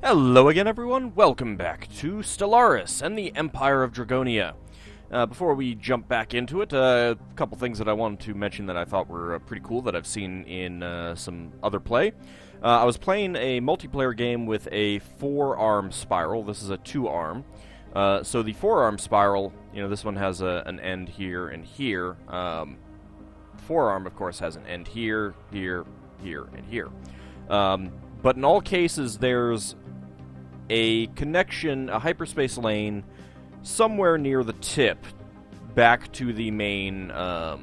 Hello again, everyone. Welcome back to Stellaris and the Empire of Dragonia. Before we jump back into it, a couple things that I wanted to mention that I thought were pretty cool that I've seen in some other play. I was playing a multiplayer game with a 4-arm spiral. This is a 2-arm. So the 4-arm spiral, this one has an end here and here. 4-arm, of course, has an end here, here, here, and here. But in all cases, there's a connection, a hyperspace lane, somewhere near the tip, back to the main, the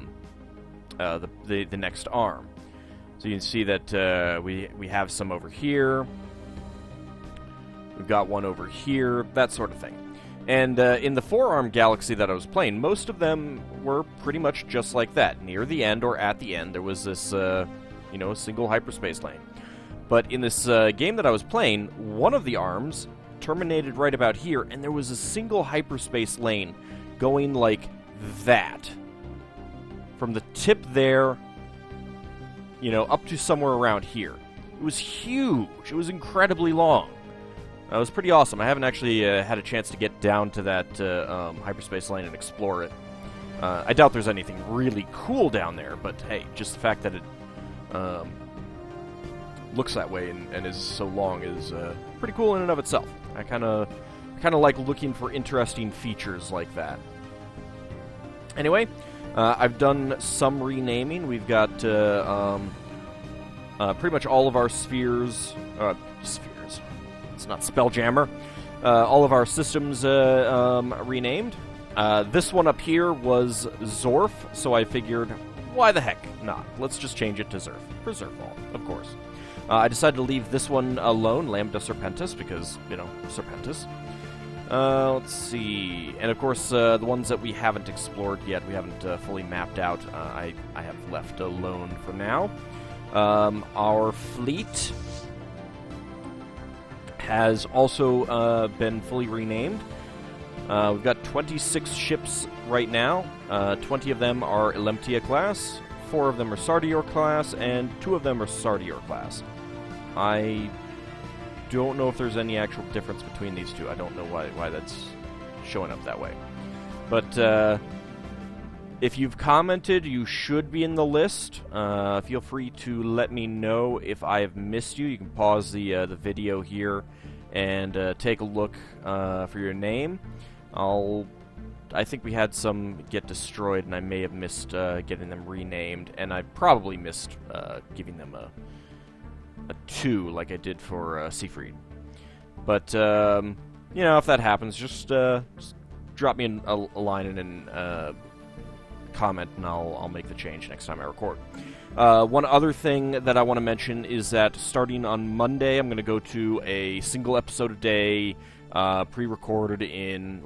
next arm. So you can see that we have some over here. We've got one over here, that sort of thing. And in the 4-arm galaxy that I was playing, most of them were pretty much just like that. Near the end or at the end, there was this, a single hyperspace lane. But in this game that I was playing, one of the arms terminated right about here, and there was a single hyperspace lane going like that. From the tip there, up to somewhere around here. It was huge. It was incredibly long. It was pretty awesome. I haven't actually had a chance to get down to that hyperspace lane and explore it. I doubt there's anything really cool down there, but hey, just the fact that it looks that way and is so long is pretty cool in and of itself. I kind of like looking for interesting features like that. Anyway, I've done some renaming. We've got pretty much all of our spheres. It's not Spelljammer. All of our systems renamed. This one up here was Zorf, so I figured, why the heck not? Let's just change it to Zerf. For Zerfall, of course. I decided to leave this one alone, Lambda Serpentis, because, Serpentis. Let's see. And, of course, the ones that we haven't explored yet, we haven't fully mapped out, I have left alone for now. Our fleet has also been fully renamed. We've got 26 ships right now. 20 of them are Elemtia class, 4 of them are Sardior class, and 2 of them are Sardior class. I don't know if there's any actual difference between these two. I don't know why that's showing up that way. But if you've commented, you should be in the list. Feel free to let me know if I have missed you. You can pause the video here and take a look for your name. I think we had some get destroyed, and I may have missed getting them renamed, and I probably missed giving them a 2 like I did for Siegfried. But, if that happens, just drop me a line and comment, and I'll make the change next time I record. One other thing that I want to mention is that starting on Monday, I'm going to go to a single episode a day, pre-recorded in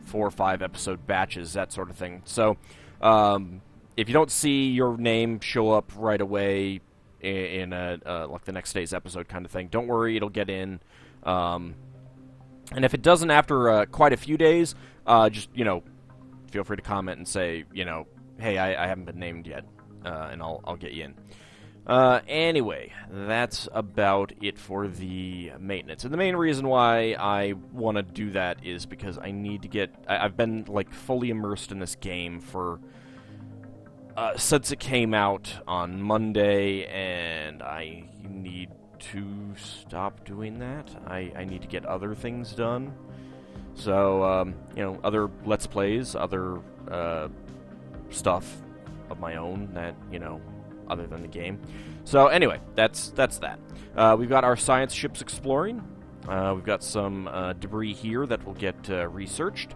4 or 5 episode batches, that sort of thing. So if you don't see your name show up right away in the next day's episode kind of thing, don't worry, it'll get in. And if it doesn't after quite a few days, just feel free to comment and say, hey, I haven't been named yet, and I'll get you in. Anyway, that's about it for the maintenance. And the main reason why I want to do that is because I need to get... I've been, fully immersed in this game for... since it came out on Monday, and I need to stop doing that. I need to get other things done. So, other Let's Plays, other stuff of my own that, other than the game. So anyway, that's that. We've got our science ships exploring. We've got some debris here that will get researched.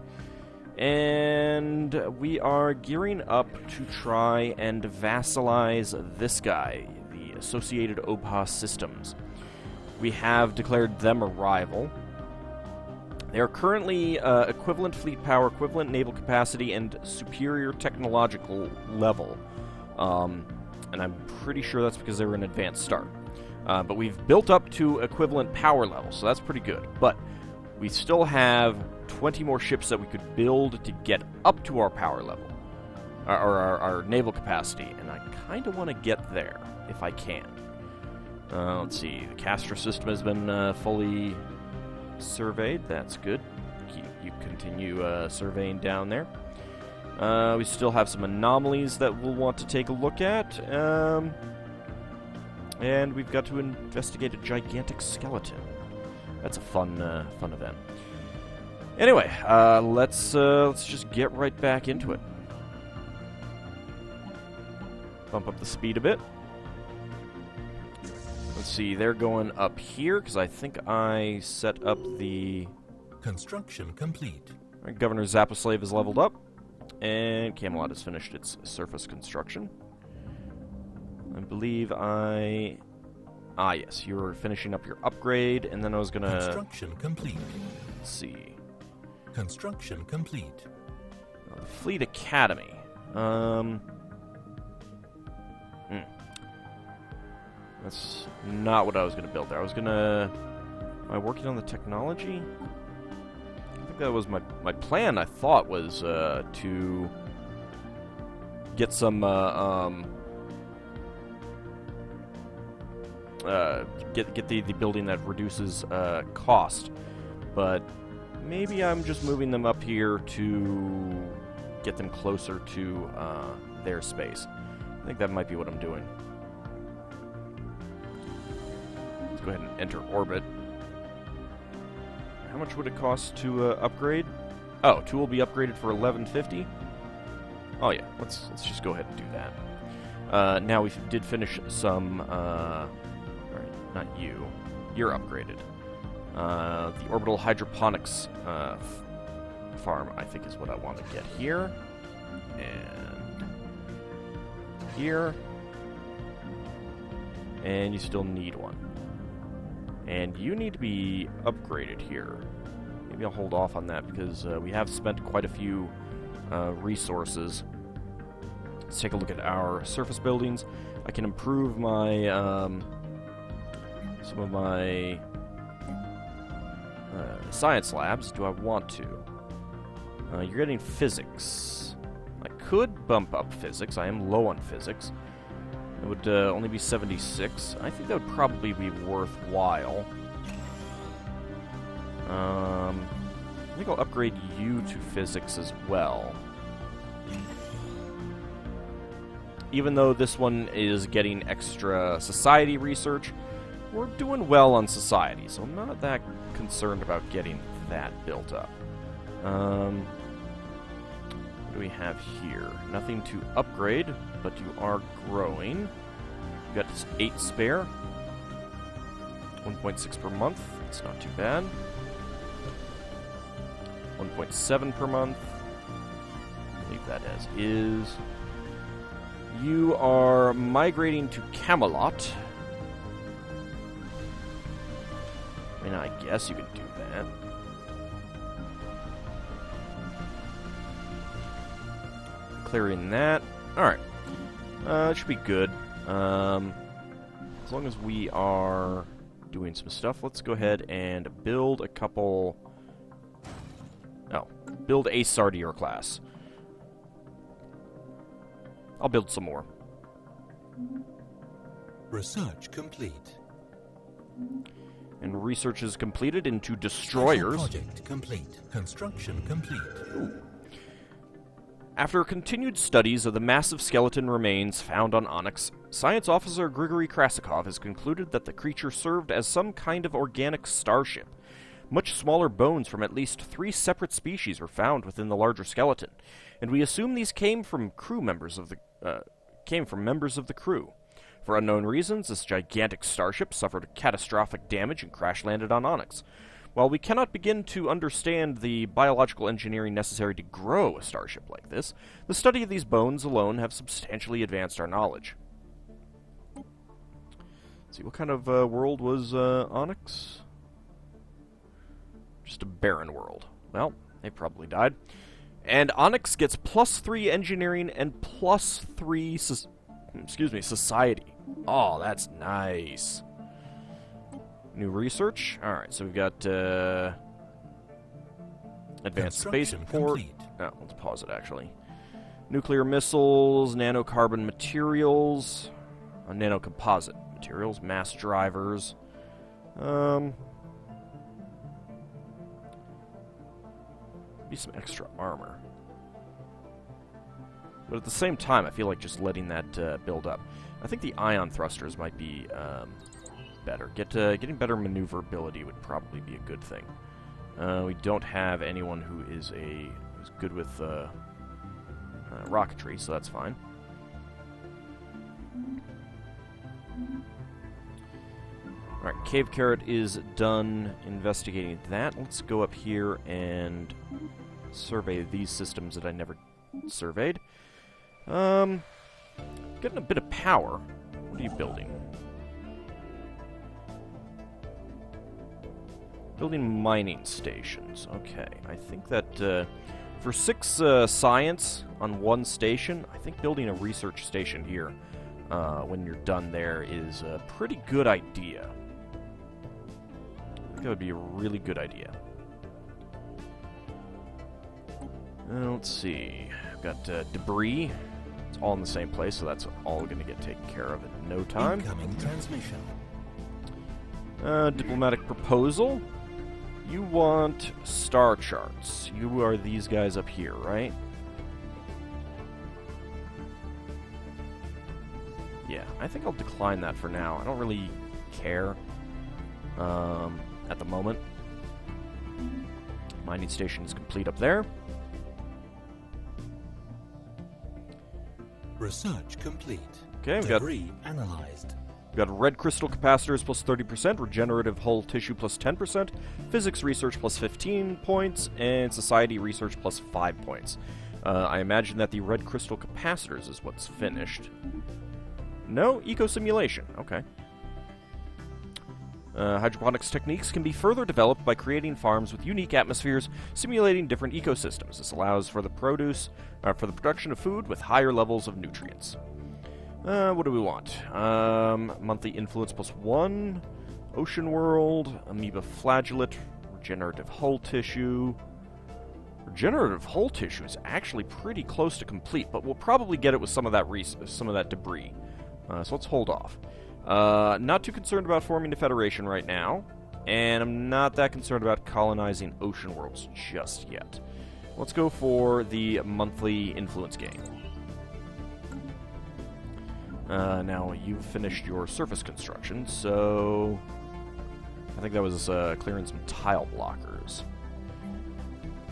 And we are gearing up to try and vassalize this guy, the Associated Opah Systems. We have declared them a rival. They are currently equivalent fleet power, equivalent naval capacity, and superior technological level. And I'm pretty sure that's because they were an advanced start. But we've built up to equivalent power level, so that's pretty good. But we still have 20 more ships that we could build to get up to our power level, or our naval capacity, and I kind of want to get there if I can. Let's see. The Castor system has been fully surveyed. That's good. You continue surveying down there. We still have some anomalies that we'll want to take a look at. And we've got to investigate a gigantic skeleton. That's a fun event. Anyway, let's just get right back into it. Bump up the speed a bit. Let's see, they're going up here, because I think I set up the... Construction complete. Right, Governor Zaposlave is leveled up, and Camelot has finished its surface construction. I believe I... Ah, yes, you were finishing up your upgrade, and then I was gonna... Construction complete. Let's see. Construction complete. Fleet Academy. That's not what I was gonna build there. I was gonna... Am I working on the technology? I think that was my plan, I thought, was to get some... get the building that reduces cost, but maybe I'm just moving them up here to get them closer to their space. I think that might be what I'm doing. Let's go ahead and enter orbit. How much would it cost to upgrade? Oh, 2 will be upgraded for $11.50. Oh yeah, let's just go ahead and do that. Now we did finish some. Not you. You're upgraded. The orbital hydroponics farm, I think, is what I want to get here. And here. And you still need one. And you need to be upgraded here. Maybe I'll hold off on that because we have spent quite a few resources. Let's take a look at our surface buildings. I can improve my... some of my science labs. Do I want to? You're getting physics. I could bump up physics. I am low on physics. It would only be 76. I think that would probably be worthwhile. I think I'll upgrade you to physics as well. Even though this one is getting extra society research, we're doing well on society, so I'm not that concerned about getting that built up. What do we have here? Nothing to upgrade, but you are growing. You've got 8 spare. 1.6 per month. It's not too bad. 1.7 per month. Leave that as is. You are migrating to Camelot. I mean, I guess you could do that. Clearing that. Alright. It should be good. As long as we are doing some stuff, let's go ahead and build a couple... Oh. Build a Sardier class. I'll build some more. Research complete. And research is completed into destroyers. Project complete. Construction complete. Ooh. After continued studies of the massive skeleton remains found on Onyx, Science Officer Grigory Krasikov has concluded that the creature served as some kind of organic starship. Much smaller bones from at least 3 separate species were found within the larger skeleton, and we assume these came from members of the crew. For unknown reasons, this gigantic starship suffered catastrophic damage and crash-landed on Onyx. While we cannot begin to understand the biological engineering necessary to grow a starship like this, the study of these bones alone have substantially advanced our knowledge. Let's see, what kind of world was Onyx? Just a barren world. Well, they probably died. And Onyx gets +3 engineering and +3 society. Oh, that's nice. New research. Alright, so we've got advanced spaceport. Oh, let's pause it, actually. Nuclear missiles, nanocarbon materials, nanocomposite Materials, mass drivers. Be some extra armor. But at the same time, I feel like just letting that build up. I think the ion thrusters might be better. Getting better maneuverability would probably be a good thing. We don't have anyone who is who's good with rocketry, so that's fine. Alright, Cave Carrot is done investigating that. Let's go up here and survey these systems that I never surveyed. Getting a bit of power. What are you building? Building mining stations. Okay, I think that for 6 science on 1 station, I think building a research station here when you're done there is a pretty good idea. I think that would be a really good idea. Let's see. I've got debris. It's all in the same place, so that's all going to get taken care of in no time. Incoming transmission. Diplomatic proposal. You want star charts. You are these guys up here, right? Yeah, I think I'll decline that for now. I don't really care at the moment. Mining station is complete up there. Research complete. Okay, Debris analyzed. We've got red crystal capacitors plus 30%, regenerative hull tissue plus 10%, physics research plus 15 points, and society research plus 5 points. I imagine that the red crystal capacitors is what's finished. No? Eco-simulation. Okay. Hydroponics techniques can be further developed by creating farms with unique atmospheres, simulating different ecosystems. This allows for the production of food with higher levels of nutrients. What do we want? Monthly influence plus 1, ocean world, amoeba flagellate, regenerative hull tissue. Regenerative hull tissue is actually pretty close to complete, but we'll probably get it with some of that debris. So let's hold off. Not too concerned about forming a federation right now, and I'm not that concerned about colonizing ocean worlds just yet. Let's go for the monthly influence gain. Now, you've finished your surface construction, so I think that was clearing some tile blockers.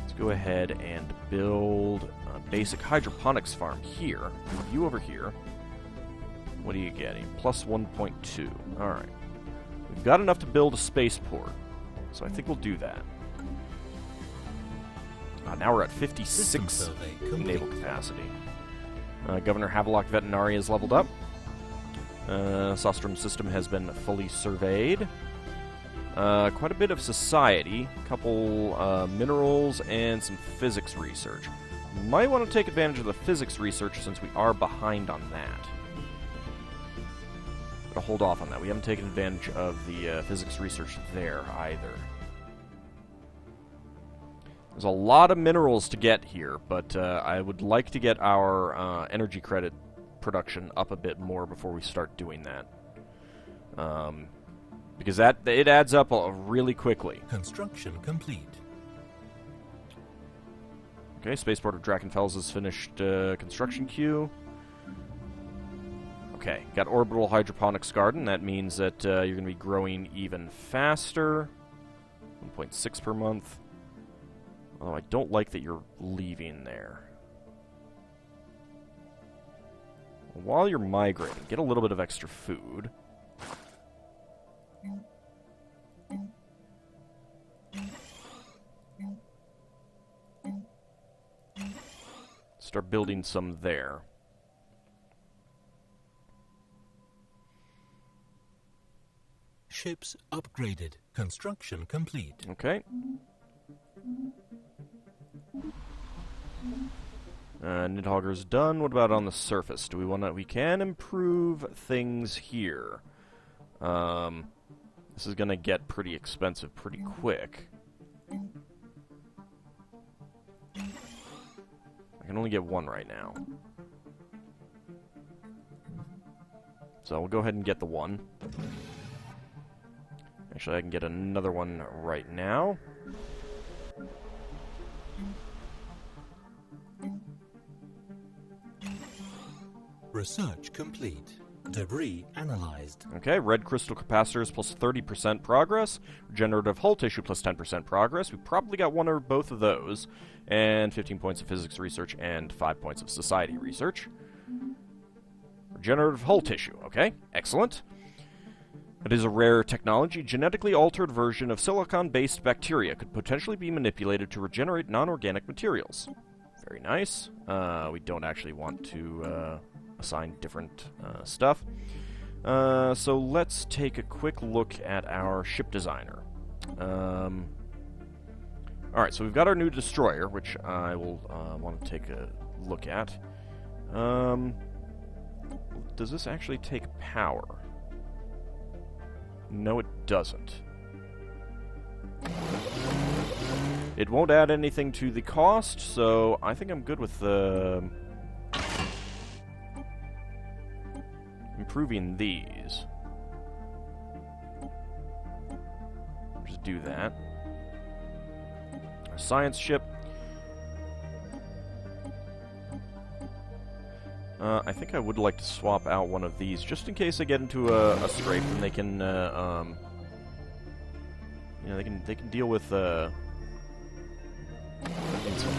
Let's go ahead and build a basic hydroponics farm here. You over here. What are you getting? Plus 1.2. Alright. We've got enough to build a spaceport, so I think we'll do that. Now we're at 56 naval capacity. Governor Havelock Vetinari is leveled up. Sostrom system has been fully surveyed. Quite a bit of society, a couple minerals, and some physics research. Might want to take advantage of the physics research since we are behind on that. But I'll hold off on that. We haven't taken advantage of the physics research there either. There's a lot of minerals to get here, but I would like to get our energy credit production up a bit more before we start doing that. Because it adds up really quickly. Construction complete. Okay, Spaceport of Drakenfels has finished construction queue. Okay, got Orbital Hydroponics Garden. That means that you're going to be growing even faster. 1.6 per month. Although I don't like that you're leaving there. While you're migrating, get a little bit of extra food. Start building some there. Ships upgraded. Construction complete. Okay. Nidhogger's done. What about on the surface? Do we want to... We can improve things here. This is going to get pretty expensive pretty quick. I can only get one right now. So we'll go ahead and get the one. Actually, I can get another one right now. Research complete. Debris analyzed. Okay, red crystal capacitors plus 30% progress. Regenerative hull tissue plus 10% progress. We probably got one or both of those. And 15 points of physics research and 5 points of society research. Regenerative hull tissue. Okay, excellent. It is a rare technology. Genetically altered version of silicon-based bacteria could potentially be manipulated to regenerate non-organic materials. Very nice. We don't actually want to assign different stuff. So let's take a quick look at our ship designer. Alright, so we've got our new destroyer, which I will want to take a look at. Does this actually take power? No, it doesn't. It won't add anything to the cost, so I think I'm good with improving these. Just do that. Our science ship. I think I would like to swap out one of these, just in case I get into a scrape, and they can, you know, they can deal with some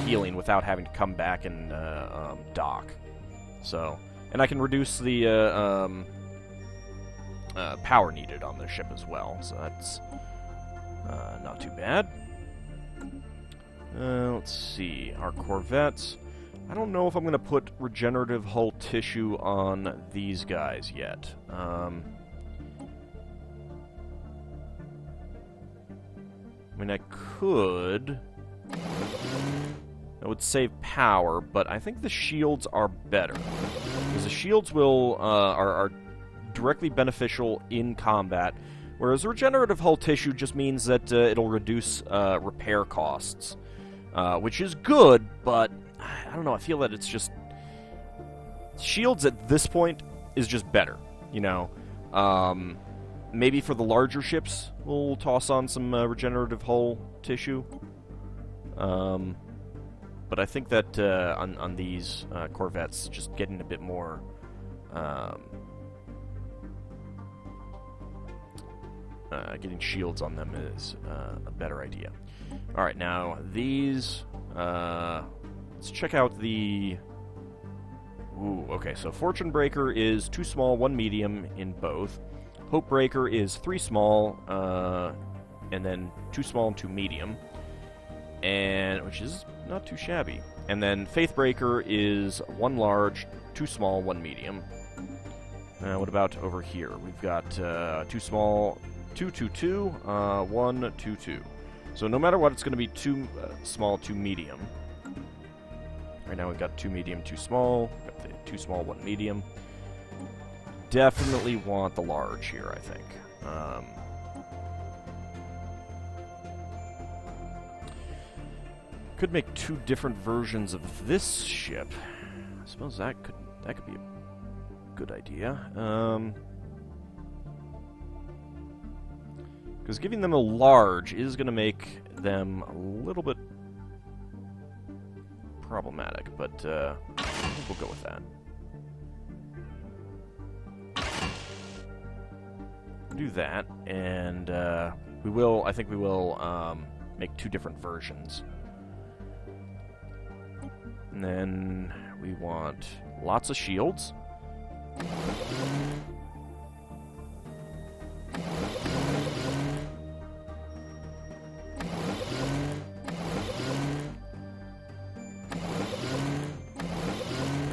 healing without having to come back and dock. So, and I can reduce the power needed on the ship as well. So that's not too bad. Let's see, our corvettes. I don't know if I'm going to put regenerative hull tissue on these guys yet. I mean, I could. That would save power, but I think the shields are better. Because the shields will are directly beneficial in combat, whereas regenerative hull tissue just means that it'll reduce repair costs. Which is good, but I don't know, I feel that it's just... Shields at this point is just better, you know. Maybe for the larger ships, we'll toss on some regenerative hull tissue. But I think that on these corvettes, just getting a bit more... getting shields on them is a better idea. Alright, now, these... let's check out the... Ooh, okay, so Fortune Breaker is 2 small, 1 medium in both. Hope Breaker is 3 small, and then 2 small and 2 medium. And, which is not too shabby. And then Faith Breaker is 1 large, 2 small, 1 medium. What about over here? We've got 2 small, 2, 2, 2, 1, 2, 2. So no matter what, it's going to be 2 small, 2 medium. Right now we've got 2 medium, 2 small. We've got the 2 small, 1 medium. Definitely want the large here, I think. Could make 2 different versions of this ship. I suppose that could be a good idea. Because giving them a large is going to make them a little bit problematic, but I think we'll go with that. Do that, and I think we will make 2 different versions. And then we want lots of shields.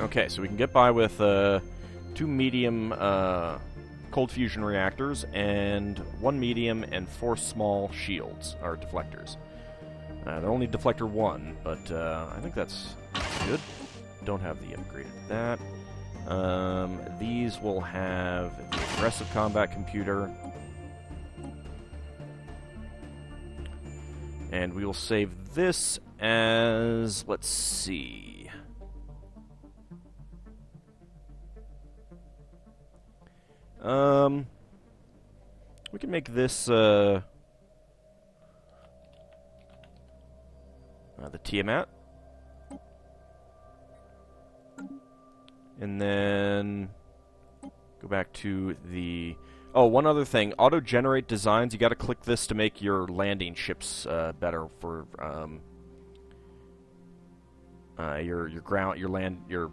Okay, so we can get by with 2 medium cold fusion reactors and 1 medium and 4 small shields, or deflectors. They're only deflector 1, but I think that's good. Don't have the upgrade of that. These will have the aggressive combat computer. And we will save this as, let's see. We can make this, the Tiamat. And then go back to the... Oh, one other thing. Auto-generate designs. You gotta click this to make your landing ships better for your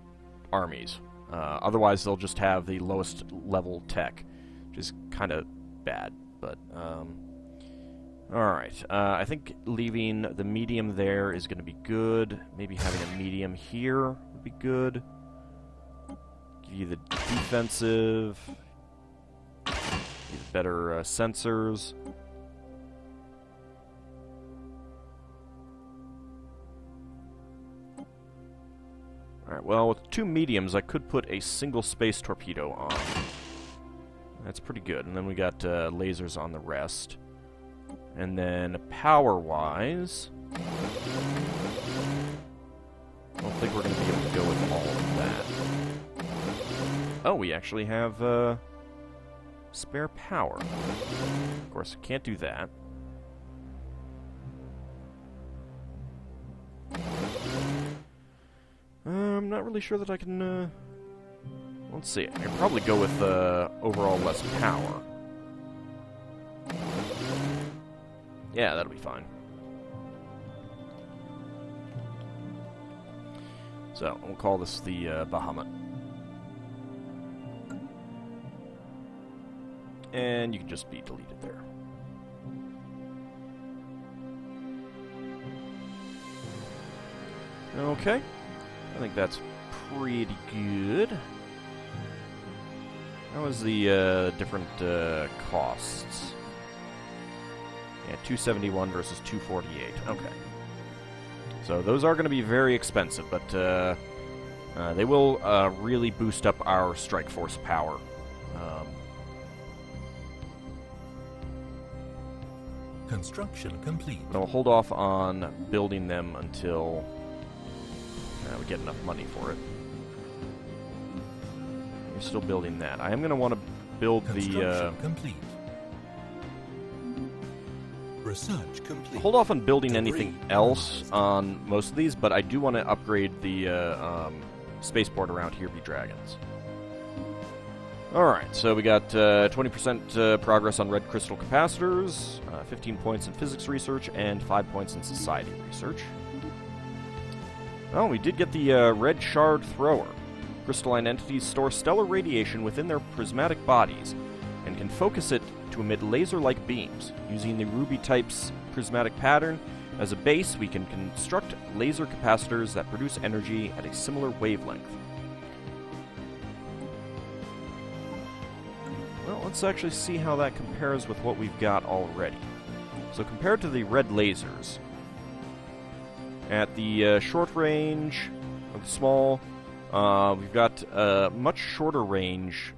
armies. Otherwise, they'll just have the lowest level tech, which is kind of bad. But alright. I think leaving the medium there is going to be good. Maybe having a medium here would be good. Give you the defensive. Give you better sensors. Alright, well, with 2 mediums, I could put a single space torpedo on. That's pretty good. And then we got lasers on the rest. And then power-wise, I don't think we're going to be able to go with all of that. Oh, we actually have spare power. Of course, can't do that. I'm not really sure that I can, let's see. I can probably go with overall less power. Yeah, that'll be fine. So, we'll call this the Bahamut. And you can just be deleted there. Okay. I think that's pretty good. How was the different costs? Yeah, 271 versus 248. Okay. So those are going to be very expensive, but they will really boost up our strike force power. Construction complete. But I'll hold off on building them until we get enough money for it. You're still building that. I am going to want to build the... complete. Research complete. Hold off on building anything else on most of these, but I do want to upgrade the spaceport around here, AuldDragons. Alright, so we got 20% progress on red crystal capacitors, 15 points in physics research, and 5 points in society research. Oh, we did get the red shard thrower. Crystalline entities store stellar radiation within their prismatic bodies and can focus it to emit laser-like beams. Using the ruby type's prismatic pattern as a base, we can construct laser capacitors that produce energy at a similar wavelength. Well, let's actually see how that compares with what we've got already. So compared to the red lasers, at the short range, or the small, we've got much shorter range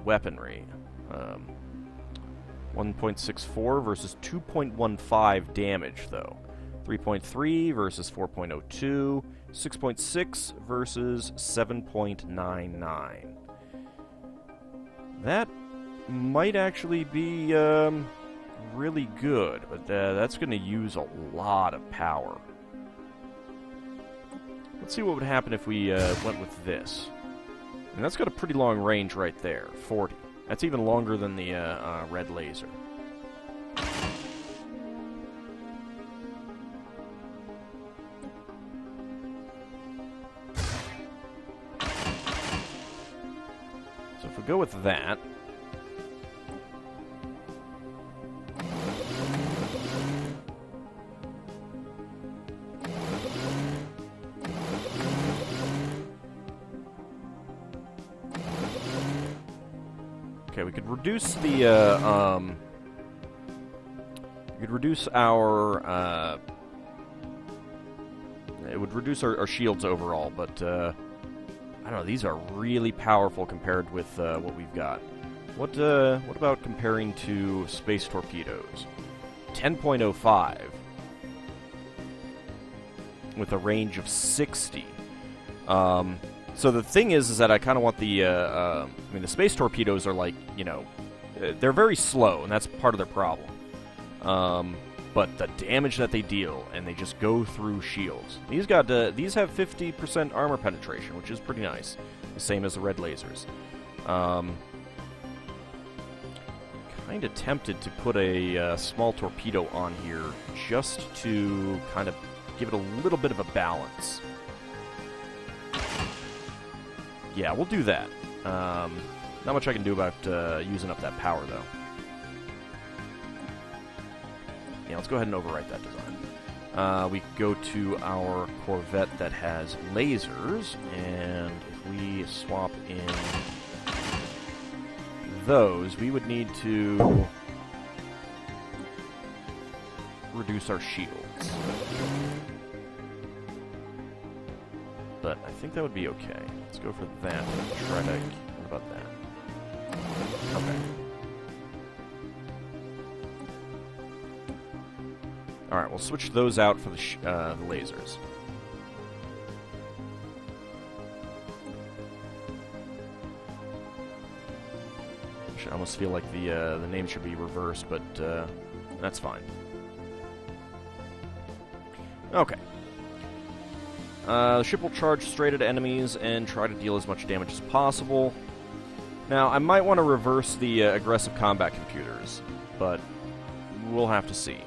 weaponry. 1.64 versus 2.15 damage, though. 3.3 versus 4.02. 6.6 versus 7.99. That might actually be really good, but that's going to use a lot of power. Let's see what would happen if we went with this. And that's got a pretty long range right there, 40. That's even longer than the red laser. So if we go with that... Okay, we could reduce the, we could reduce our, it would reduce our shields overall, but, I don't know, these are really powerful compared with, what we've got. What about comparing to space torpedoes? 10.05 with a range of 60. So the thing is that I kind of want the, I mean, the space torpedoes are like, you know, they're very slow, and that's part of their problem. But the damage that they deal, and they just go through shields. These have 50% armor penetration, which is pretty nice. The same as the red lasers. Kind of tempted to put a small torpedo on here just to kind of give it a little bit of a balance. Yeah, we'll do that. Not much I can do about using up that power, though. Yeah, let's go ahead and overwrite that design. We go to our Corvette that has lasers, and if we swap in those, we would need to reduce our shields. But I think that would be okay. Let's go for that. Try to... What about that? Okay. Alright, we'll switch those out for the lasers. I almost feel like the name should be reversed, but that's fine. Okay. The ship will charge straight at enemies and try to deal as much damage as possible. Now, I might want to reverse the aggressive combat computers, but we'll have to see.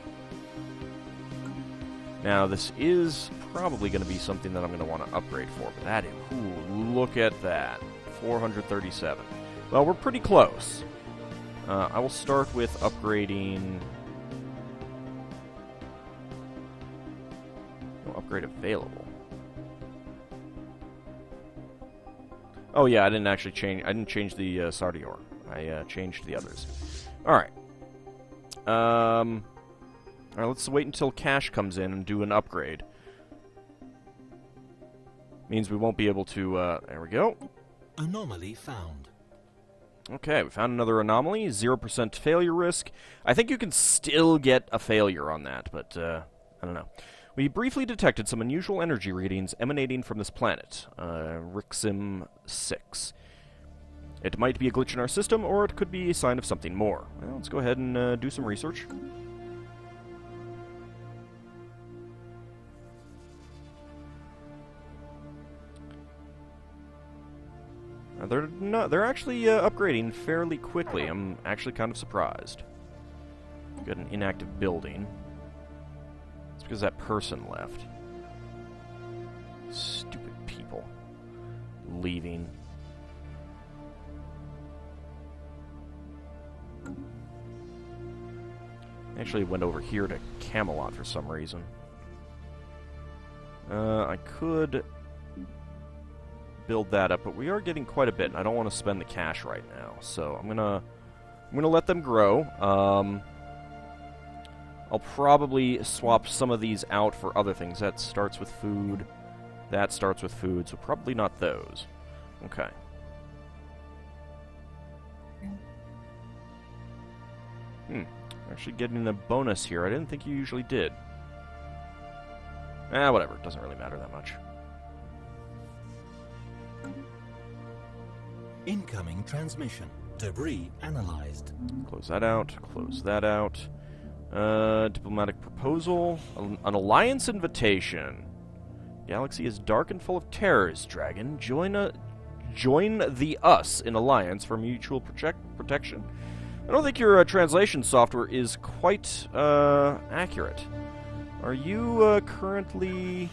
Now, this is probably going to be something that I'm going to want to upgrade for, but that is... Ooh, look at that. 437. Well, we're pretty close. I will start with upgrading... No upgrade available. Oh yeah, I didn't actually change. I didn't change the Sardior. I changed the others. All right. All right. Let's wait until cash comes in and do an upgrade. Means we won't be able to. There we go. Anomaly found. Okay, we found another anomaly. 0% failure risk. I think you can still get a failure on that, but I don't know. We briefly detected some unusual energy readings emanating from this planet, Rixim 6. It might be a glitch in our system, or it could be a sign of something more. Well, let's go ahead and do some research. They're actually upgrading fairly quickly. I'm actually kind of surprised. Got an inactive building. Because that person left. Stupid people. Leaving. Actually went over here to Camelot for some reason. I could build that up, but we are getting quite a bit, and I don't want to spend the cash right now. So I'm gonna let them grow. I'll probably swap some of these out for other things. That starts with food. That starts with food, so probably not those. Okay. Actually getting a bonus here. I didn't think you usually did. Whatever. It doesn't really matter that much. Incoming transmission. Debris analyzed. Close that out. Close that out. Diplomatic proposal. An alliance invitation. Galaxy is dark and full of terrors, Dragon. Join the us in alliance for mutual protection. I don't think your translation software is quite accurate. Are you currently...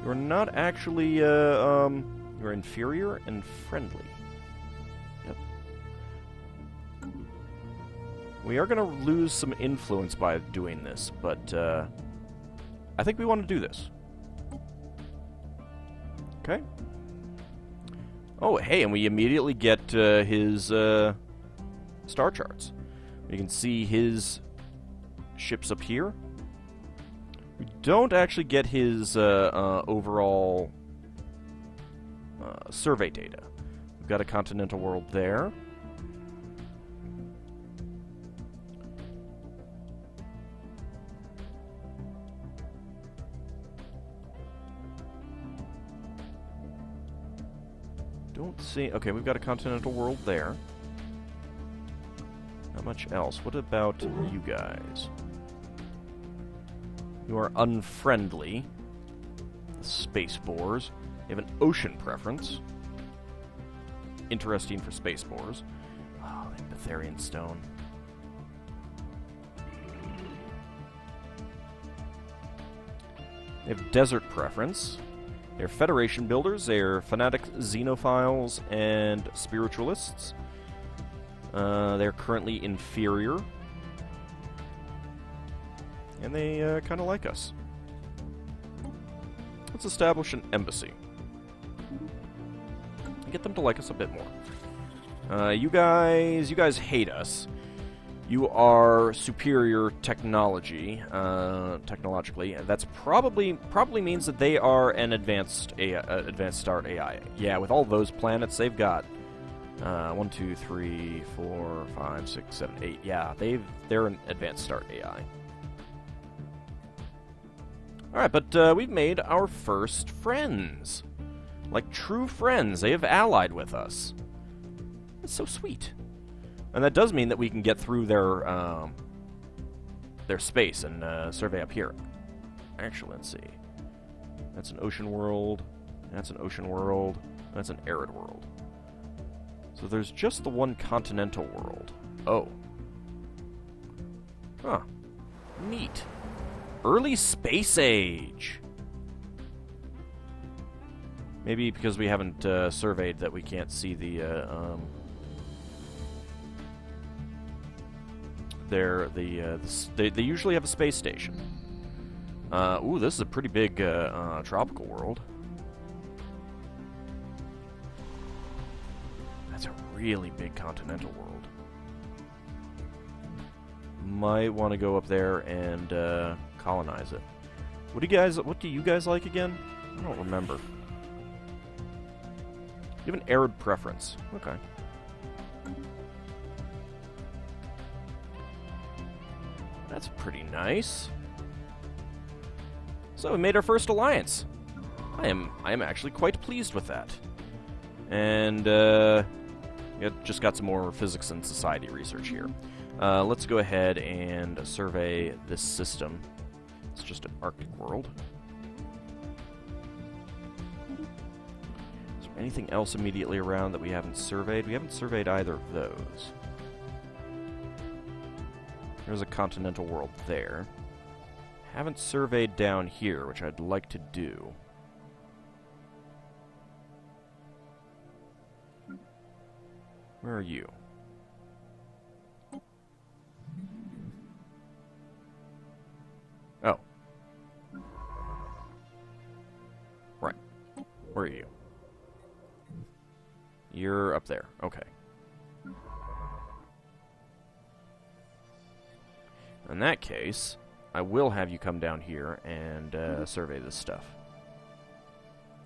You're not actually... You're inferior and friendly. Yep. We are going to lose some influence by doing this, but I think we want to do this. Okay. Oh, hey, and we immediately get his star charts. We can see his ships up here. We don't actually get his overall survey data. We've got a continental world there. Don't see... Okay, we've got a continental world there. Not much else. What about you guys? You are unfriendly. Space boars. You have an ocean preference. Interesting for space boars. Oh, the Betharian stone. They have desert preference. They're Federation builders. They're fanatic xenophiles and spiritualists. They're currently inferior. And they kind of like us. Let's establish an embassy. Get them to like us a bit more. You guys hate us. You are superior technologically, and that's probably means that they are an advanced start AI. Yeah, with all those planets they've got 1, 2, 3, 4, 5, 6, 7, 8. Yeah, they're an advanced start AI. All right, but we've made our first friends, like true friends. They have allied with us. That's so sweet. And that does mean that we can get through their space and survey up here. Actually, let's see. That's an ocean world. That's an ocean world. That's an arid world. So there's just the one continental world. Oh. Huh. Neat. Early space age. Maybe because we haven't surveyed that we can't see the they usually have a space station. Ooh, this is a pretty big tropical world. That's a really big continental world. Might want to go up there and colonize it. What do you guys like again? I don't remember. You have an arid preference. Okay. That's pretty nice. So we made our first alliance. I am actually quite pleased with that. And just got some more physics and society research here. Let's go ahead and survey this system. It's just an Arctic world. Is there anything else immediately around that we haven't surveyed? We haven't surveyed either of those. There's a continental world there. Haven't surveyed down here, which I'd like to do. Where are you? Oh. Right. Where are you? You're up there. Okay. In that case, I will have you come down here and survey this stuff.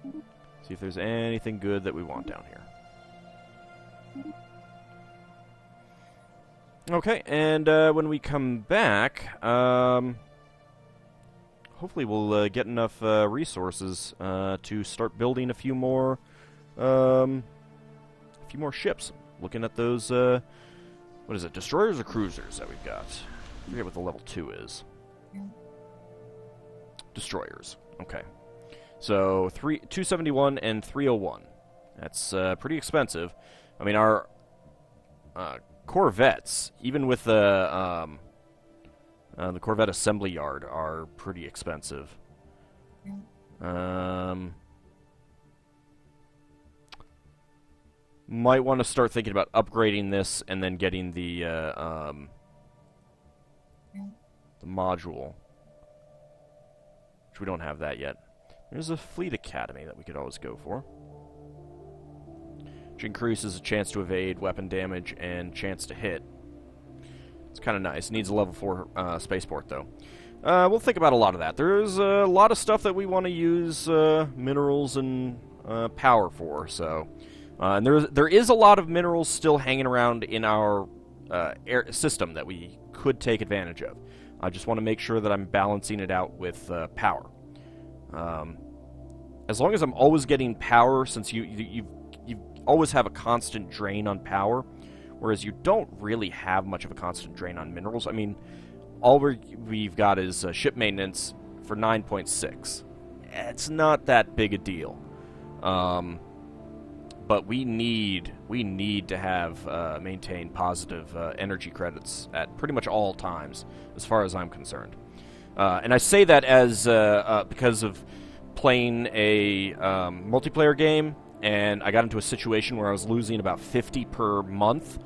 See if there's anything good that we want down here. Okay, and when we come back, hopefully we'll get enough resources to start building a few more ships. Looking at those, what is it, destroyers or cruisers that we've got? I forget what the level 2 is. Destroyers. Okay. So 271 and 301. That's pretty expensive. I mean, our Corvettes, even with the Corvette assembly yard, are pretty expensive. Might want to start thinking about upgrading this and then getting the module, which we don't have that yet. There's a fleet academy that we could always go for, which increases a chance to evade, weapon damage, and chance to hit. It's kind of nice. Needs a level 4 spaceport, though. We'll think about a lot of that. There's a lot of stuff that we want to use minerals and power for, so... and there is a lot of minerals still hanging around in our air system that we could take advantage of. I just want to make sure that I'm balancing it out with power. As long as I'm always getting power, since you've always have a constant drain on power, whereas you don't really have much of a constant drain on minerals. I mean, all we've got is ship maintenance for 9.6. It's not that big a deal. But we need to have maintain positive energy credits at pretty much all times, as far as I'm concerned. And I say that as because of playing a multiplayer game, and I got into a situation where I was losing about 50 per month.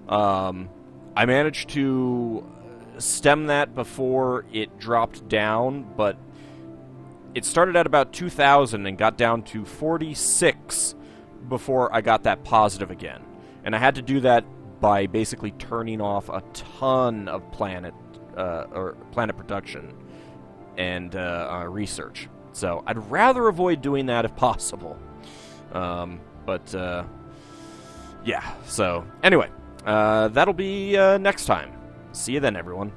I managed to stem that before it dropped down, but it started at about 2,000 and got down to 46 before I got that positive again. And I had to do that by basically turning off a ton of planet production and research. So I'd rather avoid doing that if possible. Yeah, so anyway, that'll be next time. See you then, everyone.